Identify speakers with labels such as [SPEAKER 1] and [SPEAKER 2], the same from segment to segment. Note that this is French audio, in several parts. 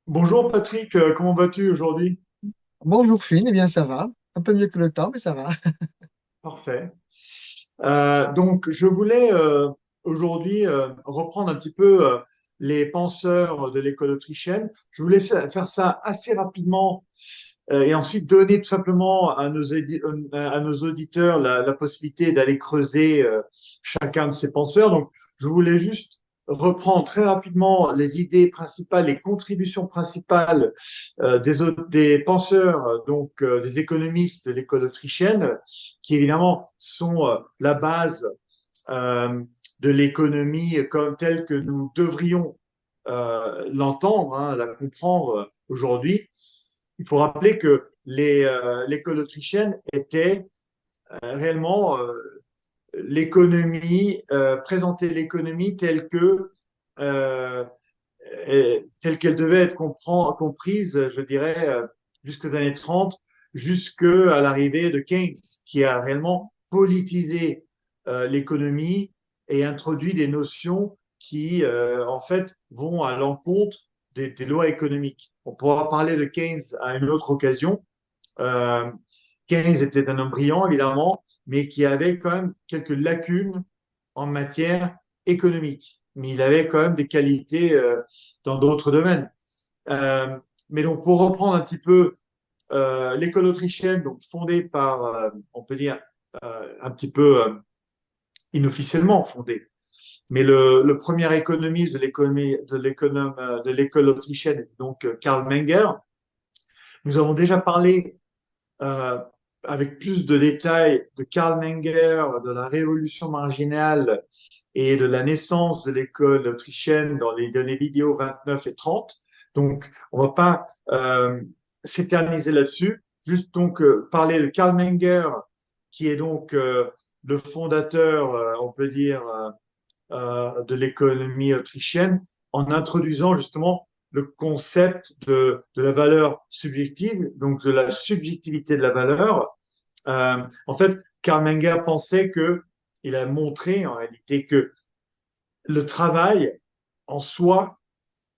[SPEAKER 1] Bonjour Patrick, comment vas-tu aujourd'hui?
[SPEAKER 2] Bonjour Phil, eh bien ça va. Un peu mieux que le temps, mais ça va.
[SPEAKER 1] Parfait. Donc je voulais aujourd'hui reprendre un petit peu les penseurs de l'école autrichienne. Je voulais faire ça assez rapidement et ensuite donner tout simplement à nos auditeurs la possibilité d'aller creuser chacun de ces penseurs. Donc, je voulais juste reprendre très rapidement les idées principales, les contributions principales des penseurs, des économistes de l'école autrichienne, qui évidemment sont la base euh, de l'économie comme telle que nous devrions l'entendre, hein, la comprendre aujourd'hui. Il faut rappeler que l'école autrichienne était réellement présenter l'économie euh, telle qu'elle devait être comprise, je dirais, jusqu'aux années 30, jusqu'à l'arrivée de Keynes, qui a réellement politisé l'économie et introduit des notions qui, en fait, vont à l'encontre des lois économiques. On pourra parler de Keynes à une autre occasion. Euh, Keynes était un homme brillant, évidemment, mais qui avait quand même quelques lacunes en matière économique. Mais il avait quand même des qualités dans d'autres domaines. Euh, mais donc, pour reprendre un petit peu l'école autrichienne, donc fondée par, on peut dire, un petit peu inofficiellement fondée, mais le premier économiste de l'école autrichienne, donc Karl Menger. Nous avons déjà parlé euh, avec plus de détails de Karl Menger, de la révolution marginale et de la naissance de l'école autrichienne dans les vidéos 29 et 30. Donc, on va pas s'éterniser là-dessus. Juste donc parler de Karl Menger, qui est donc le fondateur, on peut dire, de l'économie autrichienne, en introduisant justement le concept de la valeur subjective, donc de la subjectivité de la valeur. En fait, Karl Menger pensait que, il a montré en réalité que le travail en soi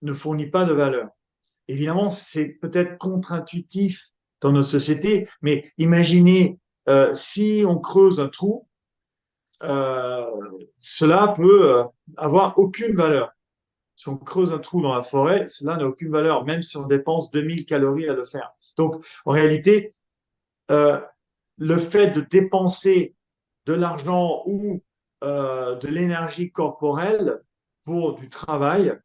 [SPEAKER 1] ne fournit pas de valeur. Évidemment, c'est peut-être contre-intuitif dans nos sociétés, mais imaginez si on creuse un trou, euh, cela peut avoir aucune valeur. Si on creuse un trou dans la forêt, cela n'a aucune valeur, même si on dépense 2000 calories à le faire. Donc, en réalité, euh, le fait de dépenser de l'argent ou de l'énergie corporelle pour du travail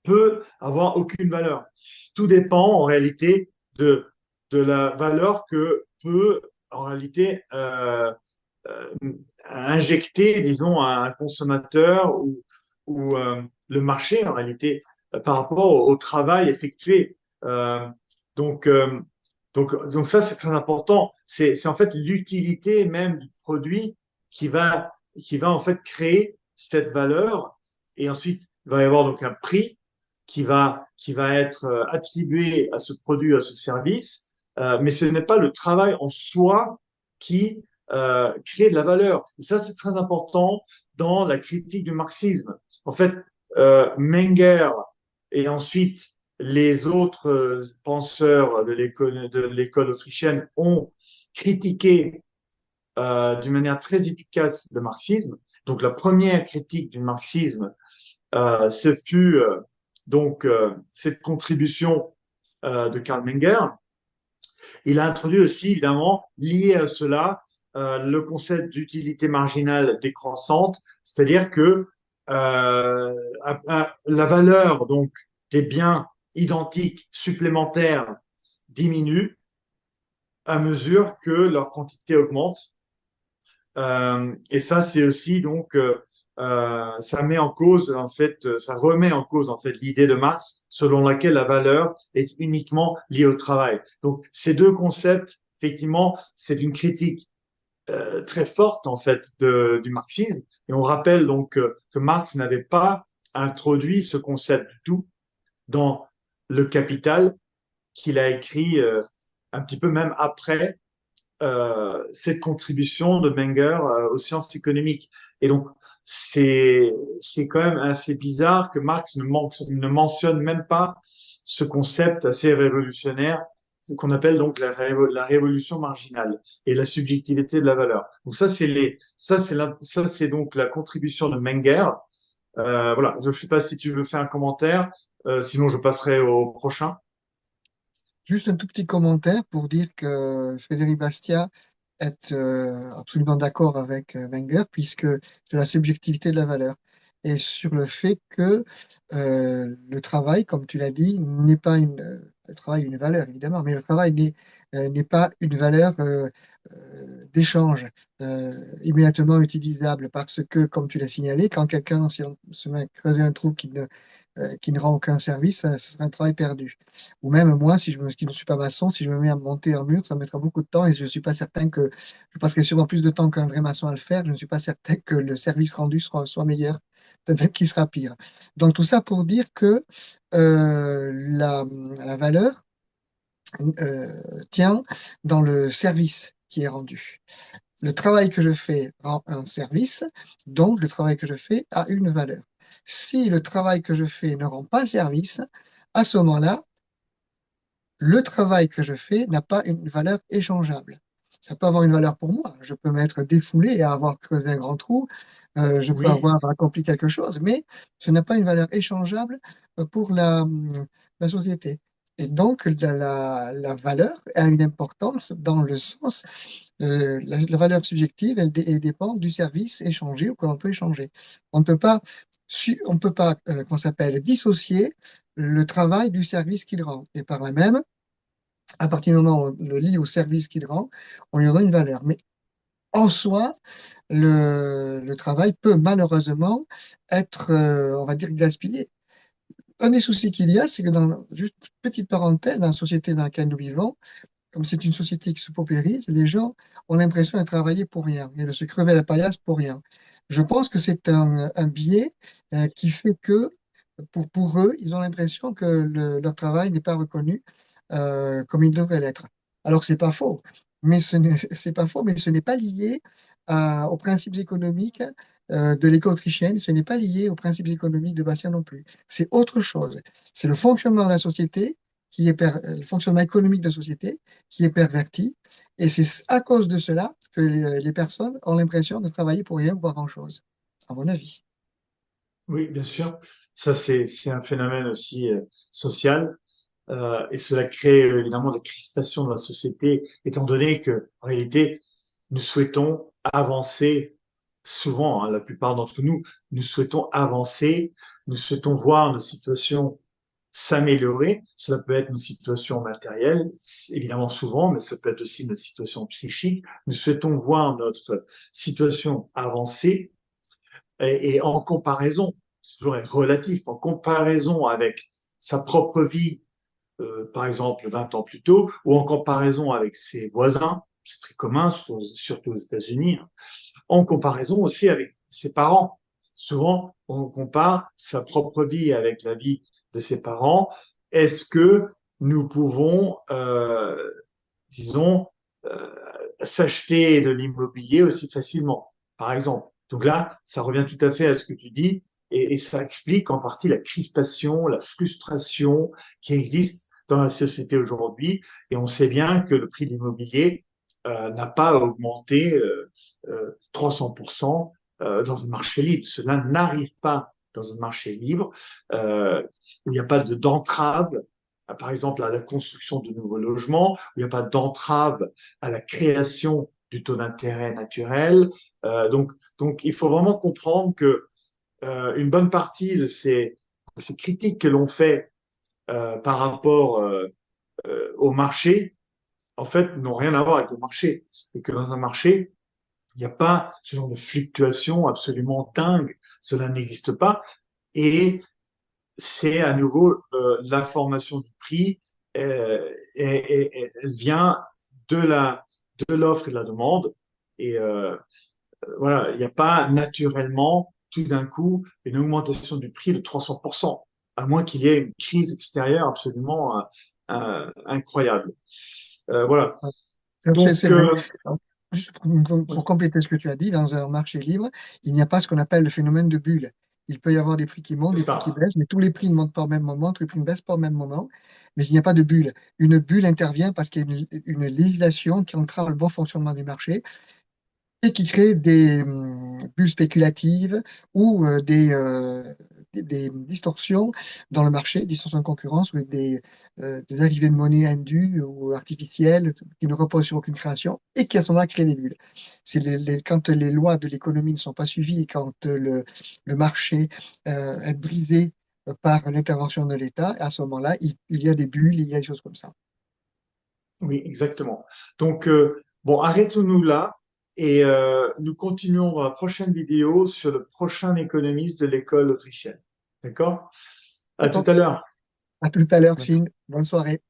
[SPEAKER 1] peut avoir aucune valeur. Tout dépend en réalité de la valeur que peut en réalité euh, injecter, disons, un consommateur ou le marché en réalité par rapport au travail effectué. Euh, donc, euh, donc ça, c'est très important. C'est en fait l'utilité même du produit qui va, qui va en fait créer cette valeur. Et ensuite, il va y avoir donc un prix qui va être attribué à ce produit, à ce service. Mais ce n'est pas le travail en soi qui créer de la valeur. Et ça, c'est très important dans la critique du marxisme. En fait, Menger et ensuite les autres penseurs de l'école autrichienne ont critiqué d'une manière très efficace le marxisme. Donc la première critique du marxisme, ce fut cette contribution de Karl Menger. Il a introduit aussi, évidemment, lié à cela, le concept d'utilité marginale décroissante, c'est-à-dire que la valeur donc des biens identiques supplémentaires diminue à mesure que leur quantité augmente. Et ça, c'est aussi ça met en cause en fait, ça remet en cause en fait l'idée de Marx selon laquelle la valeur est uniquement liée au travail. Donc ces deux concepts, effectivement, c'est une critique très forte en fait du marxisme. Et on rappelle donc que Marx n'avait pas introduit ce concept du tout dans le Capital qu'il a écrit un petit peu même après cette contribution de Menger aux sciences économiques. Et donc, c'est quand même assez bizarre que Marx ne mentionne même pas ce concept assez révolutionnaire qu'on appelle donc la révolution marginale et la subjectivité de la valeur. Donc ça c'est donc la contribution de Menger. Voilà, je ne sais pas si tu veux faire un commentaire, sinon je passerai au prochain.
[SPEAKER 2] Juste un tout petit commentaire pour dire que Frédéric Bastiat est absolument d'accord avec Wenger, puisque c'est la subjectivité de la valeur. Et sur le fait que le travail, comme tu l'as dit, n'est pas le travail est une valeur, évidemment, mais le travail n'est pas une valeur d'échange immédiatement utilisable, parce que, comme tu l'as signalé, quand quelqu'un si on se met à creuser un trou qui ne rend aucun service, ce serait un travail perdu. Ou même moi, qui ne suis pas maçon, si je me mets à monter un mur, ça me mettra beaucoup de temps et je ne suis pas certain que je passerai sûrement plus de temps qu'un vrai maçon à le faire. Je ne suis pas certain que le service rendu soit meilleur, peut-être qu'il sera pire. Donc tout ça pour dire que la valeur tient dans le service qui est rendu. Le travail que je fais rend un service, donc le travail que je fais a une valeur. Si le travail que je fais ne rend pas service, à ce moment-là, le travail que je fais n'a pas une valeur échangeable. Ça peut avoir une valeur pour moi. Je peux m'être défoulé et avoir creusé un grand trou. Je peux
[SPEAKER 1] Oui,
[SPEAKER 2] avoir accompli quelque chose, mais ce n'a pas une valeur échangeable pour la société. Et donc, la valeur a une importance dans le sens, la valeur subjective, elle dépend du service échangé ou que l'on peut échanger. On ne peut pas, on peut pas, qu'on s'appelle, dissocier le travail du service qu'il rend. Et par là même, à partir du moment où on le lie au service qu'il rend, on lui donne une valeur. Mais en soi, le travail peut malheureusement être, on va dire, gaspillé. Un des soucis qu'il y a, c'est que juste petite parenthèse, dans la société dans laquelle nous vivons, comme c'est une société qui se paupérise, les gens ont l'impression de travailler pour rien et de se crever la paillasse pour rien. Je pense que c'est un biais qui fait que pour eux, ils ont l'impression que leur travail n'est pas reconnu comme il devrait l'être. Alors c'est pas faux, mais c'est pas faux, mais ce n'est pas lié aux principes économiques de l'école autrichienne, ce n'est pas lié aux principes économiques de Bastien non plus. C'est autre chose. C'est le fonctionnement de la société le fonctionnement économique de la société qui est perverti, et c'est à cause de cela que les personnes ont l'impression de travailler pour rien ou pas grand-chose, à mon avis.
[SPEAKER 1] oui, bien sûr. Ça, c'est un phénomène aussi social. Et cela crée évidemment des crispations dans la société, étant donné que, en réalité, nous souhaitons avancer souvent, hein, la plupart d'entre nous, nous souhaitons avancer, nous souhaitons voir nos situations s'améliorer. Cela peut être une situation matérielle, évidemment souvent, mais ça peut être aussi une situation psychique. Nous souhaitons voir notre situation avancer et en comparaison, c'est toujours relatif, en comparaison avec sa propre vie par exemple 20 ans plus tôt, ou en comparaison avec ses voisins, c'est très commun, surtout aux États-Unis, hein, en comparaison aussi avec ses parents. Souvent, on compare sa propre vie avec la vie de ses parents. Est-ce que nous pouvons, disons, euh, s'acheter de l'immobilier aussi facilement, par exemple? Donc là, ça revient tout à fait à ce que tu dis, et ça explique en partie la crispation, la frustration qui existe dans la société aujourd'hui. Et on sait bien que le prix de l'immobilier n'a pas augmenté 300% dans un marché libre. Cela n'arrive pas dans un marché libre où il n'y a pas d'entrave, par exemple à la construction de nouveaux logements, où il n'y a pas d'entrave à la création du taux d'intérêt naturel. Donc, il faut vraiment comprendre que une bonne partie de ces critiques que l'on fait par rapport au marché, en fait, n'ont rien à voir avec le marché. Et que dans un marché, il n'y a pas ce genre de fluctuation absolument dingue. Cela n'existe pas. Et c'est à nouveau l'information du prix, elle vient de l'offre et de la demande. Et voilà, il n'y a pas naturellement tout d'un coup une augmentation du prix de 300%, à moins qu'il y ait une crise extérieure absolument incroyable. Voilà.
[SPEAKER 2] C'est
[SPEAKER 1] Donc,
[SPEAKER 2] vrai. Alors, juste pour compléter ce que tu as dit, dans un marché libre, il n'y a pas ce qu'on appelle le phénomène de bulle. Il peut y avoir des prix qui montent,
[SPEAKER 1] C'est
[SPEAKER 2] des prix qui
[SPEAKER 1] ça.
[SPEAKER 2] baissent, mais tous les prix ne montent pas au même moment, tous les prix ne baissent pas au même moment. Mais il n'y a pas de bulle. Une bulle intervient parce qu'il y a une législation qui entrave le bon fonctionnement des marchés et qui crée des bulles spéculatives ou des distorsions dans le marché, distorsions de concurrence ou des arrivées de monnaie indues ou artificielles qui ne reposent sur aucune création et qui à ce moment-là créent des bulles. C'est quand les lois de l'économie ne sont pas suivies et quand le marché est brisé par l'intervention de l'État, à ce moment-là, il y a des bulles, il y a des choses comme ça.
[SPEAKER 1] Oui, exactement. Donc, bon, arrêtons-nous là et nous continuons dans la prochaine vidéo sur le prochain économiste de l'école autrichienne. D'accord? À tout
[SPEAKER 2] D'accord.
[SPEAKER 1] à l'heure.
[SPEAKER 2] À tout à l'heure, Chine. Bonne soirée.